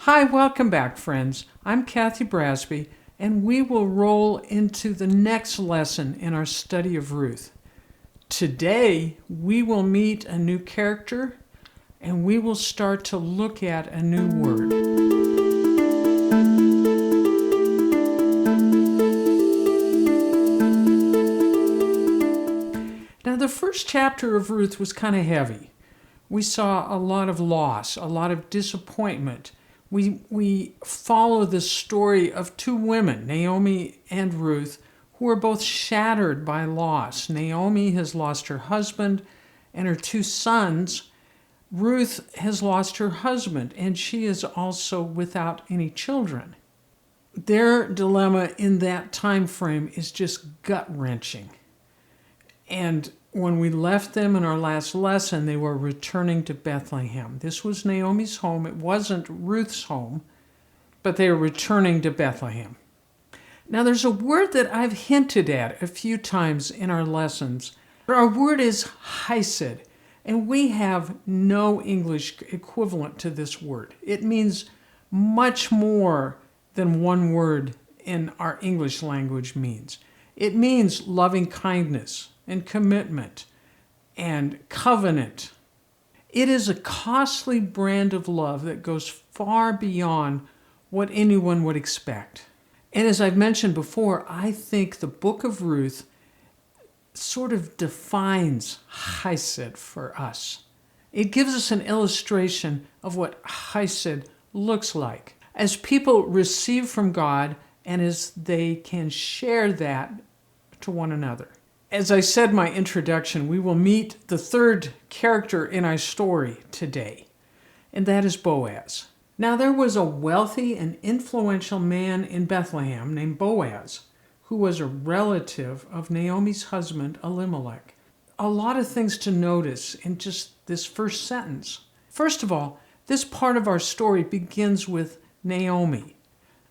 Hi, welcome back, friends. I'm Kathy Brasby, and we will roll into the next lesson in our study of Ruth. Today, we will meet a new character, and we will start to look at a new word. Now, the first chapter of Ruth was kind of heavy. We saw a lot of loss, a lot of disappointment. We follow the story of two women, Naomi and Ruth, who are both shattered by loss. Naomi has lost her husband and her two sons. Ruth has lost her husband, and she is also without any children. Their dilemma in that time frame is just gut-wrenching. And when we left them in our last lesson, they were returning to Bethlehem. This was Naomi's home. It wasn't Ruth's home, but they were returning to Bethlehem. Now, there's a word that I've hinted at a few times in our lessons. Our word is hesed, and we have no English equivalent to this word. It means much more than one word in our English language means. It means loving kindness and commitment and covenant. It is a costly brand of love that goes far beyond what anyone would expect. And as I've mentioned before, I think the Book of Ruth sort of defines hesed for us. It gives us an illustration of what hesed looks like as people receive from God and as they can share that to one another. As I said in my introduction, we will meet the third character in our story today, and that is Boaz. Now, there was a wealthy and influential man in Bethlehem named Boaz, who was a relative of Naomi's husband, Elimelech. A lot of things to notice in just this first sentence. First of all, this part of our story begins with Naomi.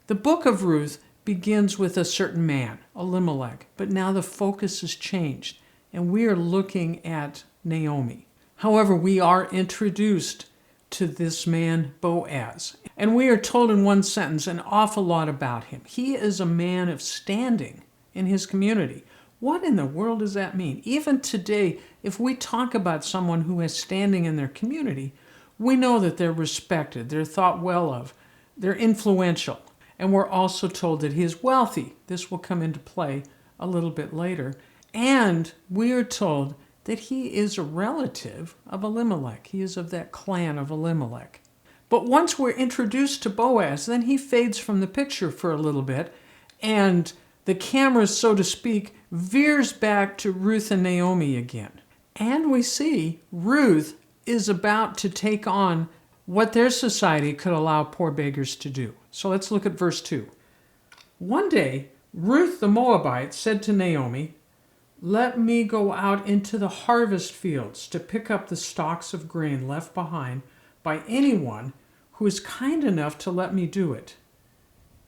The book of Ruth begins with a certain man, Elimelech, but now the focus has changed, and we are looking at Naomi. However, we are introduced to this man, Boaz, and we are told in one sentence an awful lot about him. He is a man of standing in his community. What in the world does that mean? Even today, if we talk about someone who has standing in their community, we know that they're respected, they're thought well of, they're influential. And we're also told that he is wealthy. This will come into play a little bit later. And we are told that he is a relative of Elimelech. He is of that clan of Elimelech. But once we're introduced to Boaz, then he fades from the picture for a little bit, and the camera, so to speak, veers back to Ruth and Naomi again. And we see Ruth is about to take on what their society could allow poor beggars to do. So let's look at verse 2. One day, Ruth the Moabite said to Naomi, "Let me go out into the harvest fields to pick up the stalks of grain left behind by anyone who is kind enough to let me do it."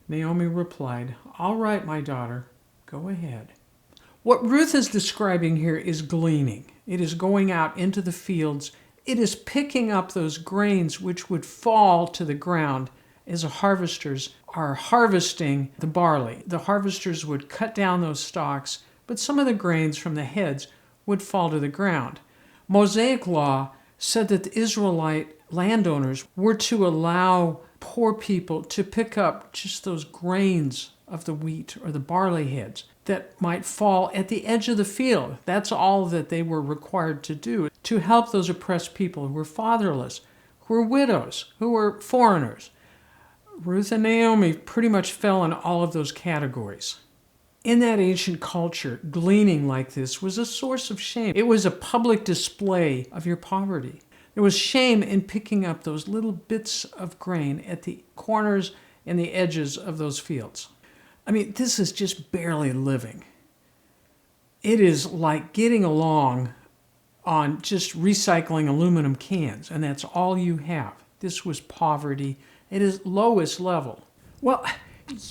Naomi replied, "All right, my daughter, go ahead." What Ruth is describing here is gleaning. It is going out into the fields. It is picking up those grains which would fall to the ground as the harvesters are harvesting the barley. The harvesters would cut down those stalks, but some of the grains from the heads would fall to the ground. Mosaic law said that the Israelite landowners were to allow poor people to pick up just those grains of the wheat or the barley heads that might fall at the edge of the field. That's all that they were required to do to help those oppressed people who were fatherless, who were widows, who were foreigners. Ruth and Naomi pretty much fell in all of those categories. In that ancient culture, gleaning like this was a source of shame. It was a public display of your poverty. There was shame in picking up those little bits of grain at the corners and the edges of those fields. I mean, this is just barely living. It is like getting along on just recycling aluminum cans, and that's all you have. This was poverty at its lowest level. Well,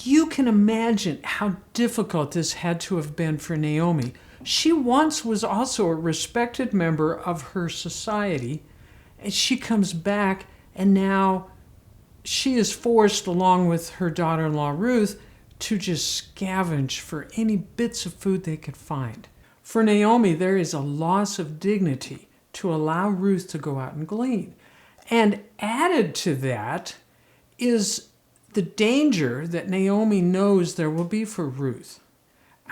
you can imagine how difficult this had to have been for Naomi. She once was also a respected member of her society, and she comes back, and now she is forced, along with her daughter-in-law Ruth, to just scavenge for any bits of food they could find. For Naomi, there is a loss of dignity to allow Ruth to go out and glean. And added to that is the danger that Naomi knows there will be for Ruth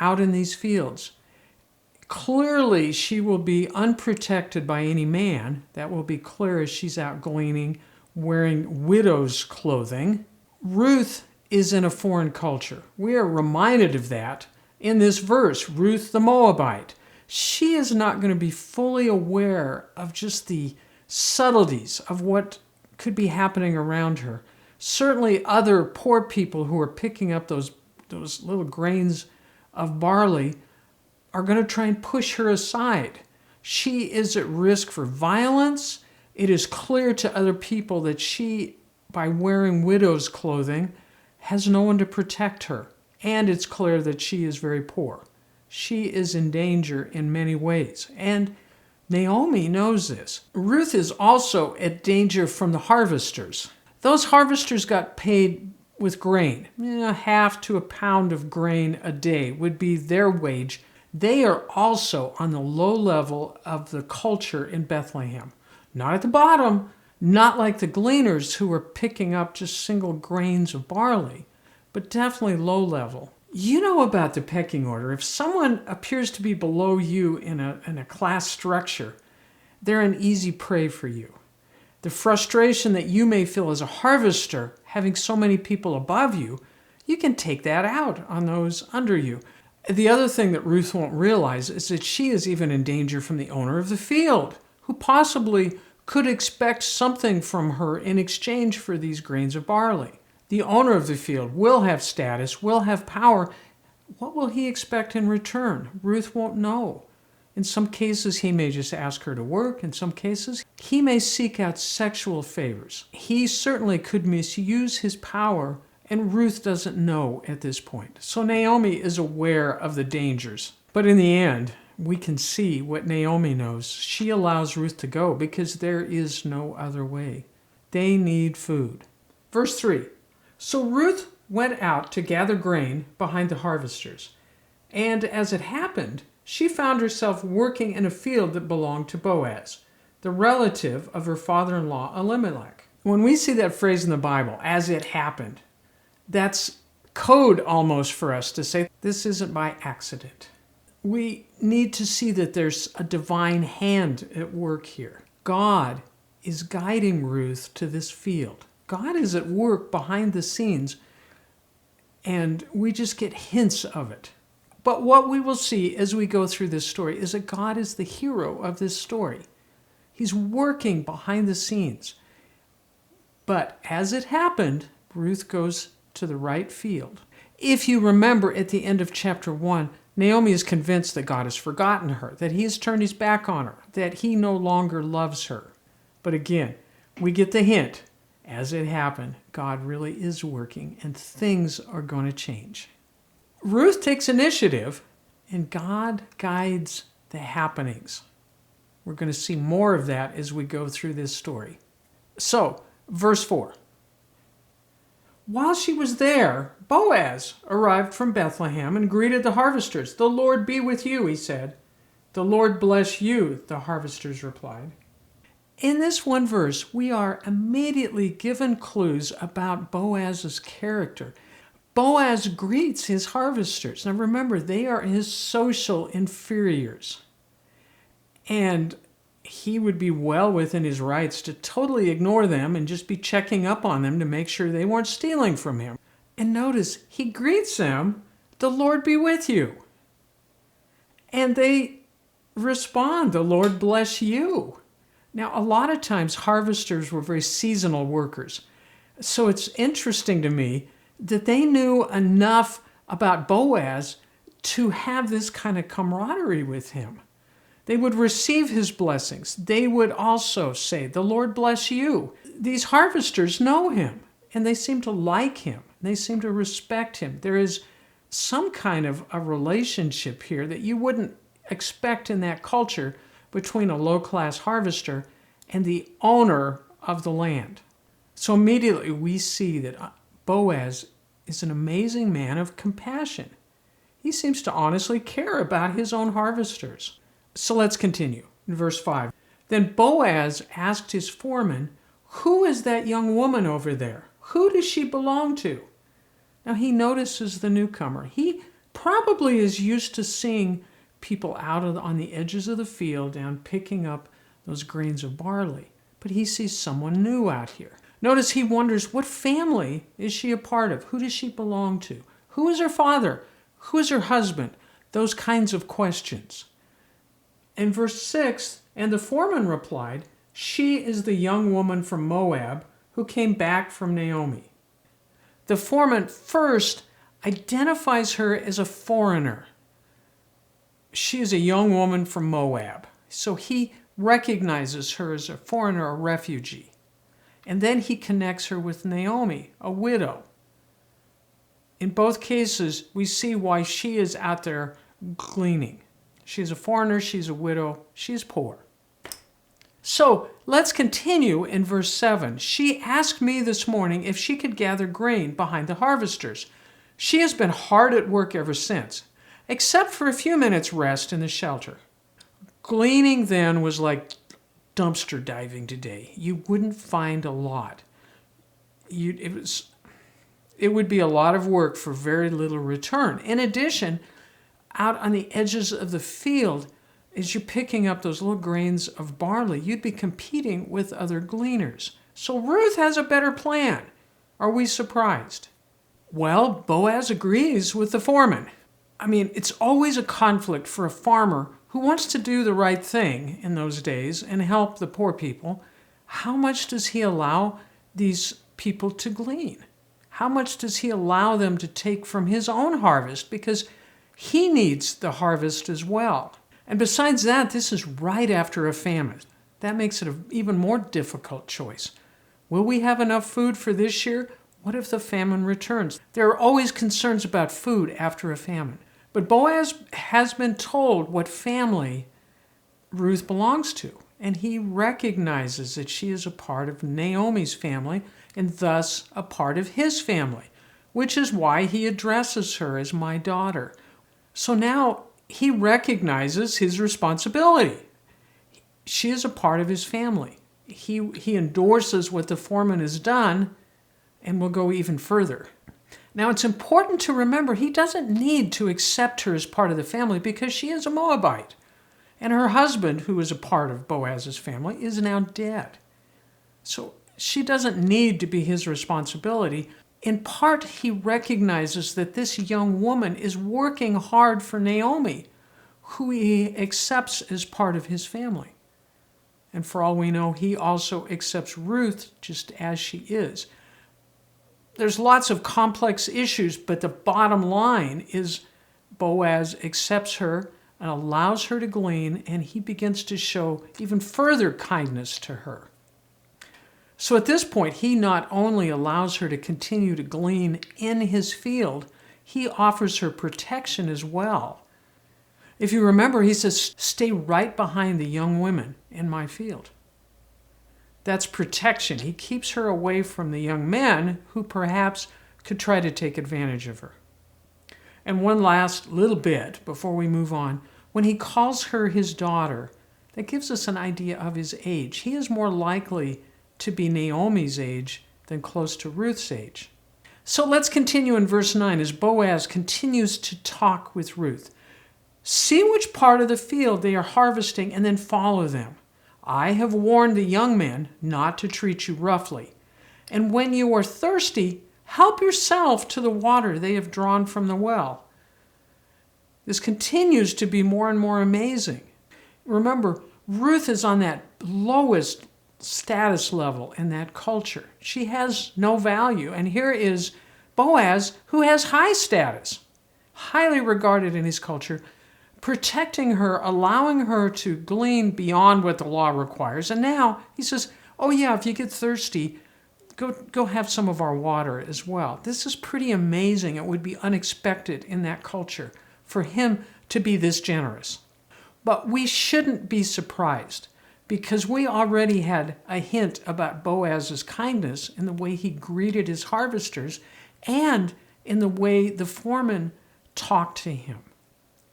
out in these fields. Clearly, she will be unprotected by any man. That will be clear as she's out gleaning, wearing widow's clothing. Ruth is in a foreign culture. We are reminded of that in this verse, Ruth the Moabite. She is not going to be fully aware of just the subtleties of what could be happening around her. Certainly other poor people who are picking up those little grains of barley are going to try and push her aside. She is at risk for violence. It is clear to other people that she, by wearing widow's clothing, has no one to protect her. And it's clear that she is very poor. She is in danger in many ways. And Naomi knows this. Ruth is also at danger from the harvesters. Those harvesters got paid with grain. Half to a pound of grain a day would be their wage. They are also on the low level of the culture in Bethlehem. Not at the bottom, not like the gleaners who are picking up just single grains of barley, but definitely low level. You know about the pecking order. If someone appears to be below you in a class structure, they're an easy prey for you. The frustration that you may feel as a harvester, having so many people above you, you can take that out on those under you. The other thing that Ruth won't realize is that she is even in danger from the owner of the field, who possibly could expect something from her in exchange for these grains of barley. The owner of the field will have status, will have power. What will he expect in return? Ruth won't know. In some cases, he may just ask her to work. In some cases, he may seek out sexual favors. He certainly could misuse his power, and Ruth doesn't know at this point. So Naomi is aware of the dangers. But in the end, we can see what Naomi knows. She allows Ruth to go because there is no other way. They need food. Verse 3. So Ruth went out to gather grain behind the harvesters. And as it happened, she found herself working in a field that belonged to Boaz, the relative of her father-in-law Elimelech. When we see that phrase in the Bible, as it happened, that's code almost for us to say this isn't by accident. We need to see that there's a divine hand at work here. God is guiding Ruth to this field. God is at work behind the scenes, and we just get hints of it. But what we will see as we go through this story is that God is the hero of this story. He's working behind the scenes. But as it happened, Ruth goes to the right field. If you remember at the end of chapter 1, Naomi is convinced that God has forgotten her, that he has turned his back on her, that he no longer loves her. But again, we get the hint. As it happened, God really is working, and things are going to change. Ruth takes initiative, and God guides the happenings. We're going to see more of that as we go through this story. So, verse 4. While she was there, Boaz arrived from Bethlehem and greeted the harvesters. "The Lord be with you," he said. "The Lord bless you," the harvesters replied. In this one verse, we are immediately given clues about Boaz's character. Boaz greets his harvesters. Now remember, they are his social inferiors. And he would be well within his rights to totally ignore them and just be checking up on them to make sure they weren't stealing from him. And notice, he greets them, "The Lord be with you." And they respond, "The Lord bless you." Now, a lot of times harvesters were very seasonal workers. So it's interesting to me that they knew enough about Boaz to have this kind of camaraderie with him. They would receive his blessings. They would also say, "The Lord bless you." These harvesters know him, and they seem to like him. They seem to respect him. There is some kind of a relationship here that you wouldn't expect in that culture between a low-class harvester and the owner of the land. So immediately we see that Boaz is an amazing man of compassion. He seems to honestly care about his own harvesters. So let's continue. In verse 5, then Boaz asked his foreman, "Who is that young woman over there? Who does she belong to?" Now he notices the newcomer. He probably is used to seeing people on the edges of the field and picking up those grains of barley. But he sees someone new out here. Notice he wonders, what family is she a part of? Who does she belong to? Who is her father? Who is her husband? Those kinds of questions. In verse 6, and the foreman replied, "She is the young woman from Moab who came back from Naomi." The foreman first identifies her as a foreigner. She is a young woman from Moab. So he recognizes her as a foreigner, a refugee. And then he connects her with Naomi, a widow. In both cases, we see why she is out there gleaning. She's a foreigner, she's a widow, she's poor. So let's continue in verse 7. She asked me this morning if she could gather grain behind the harvesters. She has been hard at work ever since, except for a few minutes' rest in the shelter. Gleaning then was like dumpster diving today. You wouldn't find a lot. It would be a lot of work for very little return. In addition, out on the edges of the field, as you're picking up those little grains of barley, you'd be competing with other gleaners. So Ruth has a better plan. Are we surprised? Well, Boaz agrees with the foreman. I mean, it's always a conflict for a farmer who wants to do the right thing in those days and help the poor people. How much does he allow these people to glean? How much does he allow them to take from his own harvest? Because he needs the harvest as well. And besides that, this is right after a famine. That makes it an even more difficult choice. Will we have enough food for this year? What if the famine returns? There are always concerns about food after a famine. But Boaz has been told what family Ruth belongs to, and he recognizes that she is a part of Naomi's family and thus a part of his family, which is why he addresses her as my daughter. So now he recognizes his responsibility. She is a part of his family. He endorses what the foreman has done and will go even further. Now, it's important to remember he doesn't need to accept her as part of the family because she is a Moabite. And her husband, who is a part of Boaz's family, is now dead. So she doesn't need to be his responsibility. In part, he recognizes that this young woman is working hard for Naomi, who he accepts as part of his family. And for all we know, he also accepts Ruth just as she is. There's lots of complex issues, but the bottom line is Boaz accepts her and allows her to glean, and he begins to show even further kindness to her. So at this point, he not only allows her to continue to glean in his field, he offers her protection as well. If you remember, he says, "Stay right behind the young women in my field." That's protection. He keeps her away from the young men who perhaps could try to take advantage of her. And one last little bit before we move on. When he calls her his daughter, that gives us an idea of his age. He is more likely to be Naomi's age than close to Ruth's age. So let's continue in verse 9 as Boaz continues to talk with Ruth. "See which part of the field they are harvesting and then follow them. I have warned the young men not to treat you roughly. And when you are thirsty, help yourself to the water they have drawn from the well." This continues to be more and more amazing. Remember, Ruth is on that lowest status level in that culture. She has no value. And here is Boaz, who has high status, highly regarded in his culture, protecting her, allowing her to glean beyond what the law requires. And now he says, "Oh yeah, if you get thirsty, go have some of our water as well." This is pretty amazing. It would be unexpected in that culture for him to be this generous. But we shouldn't be surprised because we already had a hint about Boaz's kindness in the way he greeted his harvesters and in the way the foreman talked to him.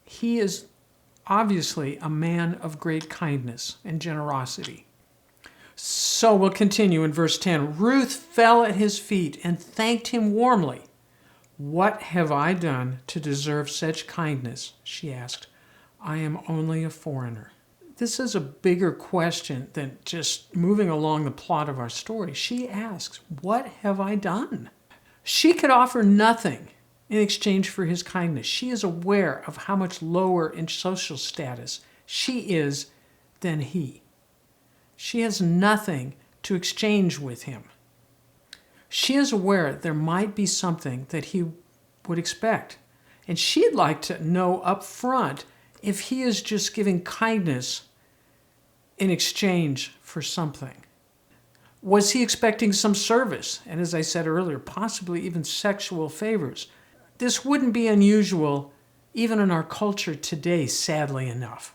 He is obviously a man of great kindness and generosity. So we'll continue in verse 10. Ruth fell at his feet and thanked him warmly. "What have I done to deserve such kindness?" she asked. "I am only a foreigner." This is a bigger question than just moving along the plot of our story. She asks, "What have I done?" She could offer nothing in exchange for his kindness. She is aware of how much lower in social status she is than he. She has nothing to exchange with him. She is aware there might be something that he would expect, and she'd like to know up front if he is just giving kindness in exchange for something. Was he expecting some service? And as I said earlier, possibly even sexual favors. This wouldn't be unusual even in our culture today, sadly enough.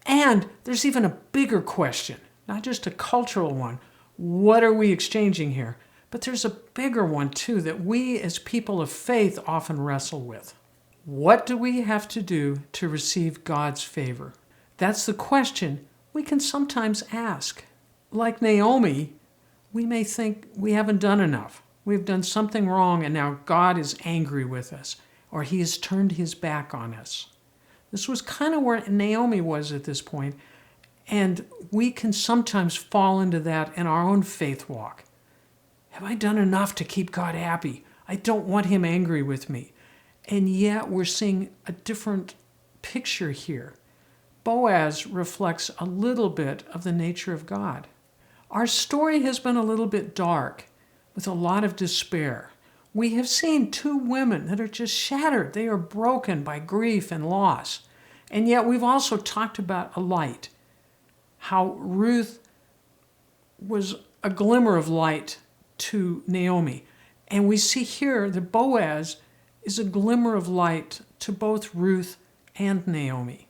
And there's even a bigger question, not just a cultural one. What are we exchanging here? But there's a bigger one too that we as people of faith often wrestle with. What do we have to do to receive God's favor? That's the question we can sometimes ask. Like Naomi, we may think we haven't done enough. We've done something wrong and now God is angry with us, or he has turned his back on us. This was kind of where Naomi was at this point, and we can sometimes fall into that in our own faith walk. Have I done enough to keep God happy? I don't want him angry with me. And yet we're seeing a different picture here. Boaz reflects a little bit of the nature of God. Our story has been a little bit dark, with a lot of despair. We have seen two women that are just shattered. They are broken by grief and loss. And yet we've also talked about a light, how Ruth was a glimmer of light to Naomi. And we see here that Boaz is a glimmer of light to both Ruth and Naomi.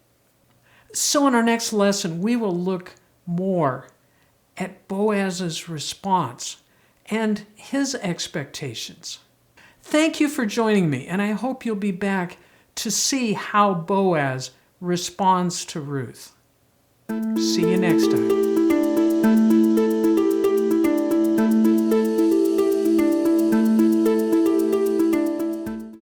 So in our next lesson, we will look more at Boaz's response and his expectations. Thank you for joining me, and I hope you'll be back to see how Boaz responds to Ruth. See you next time.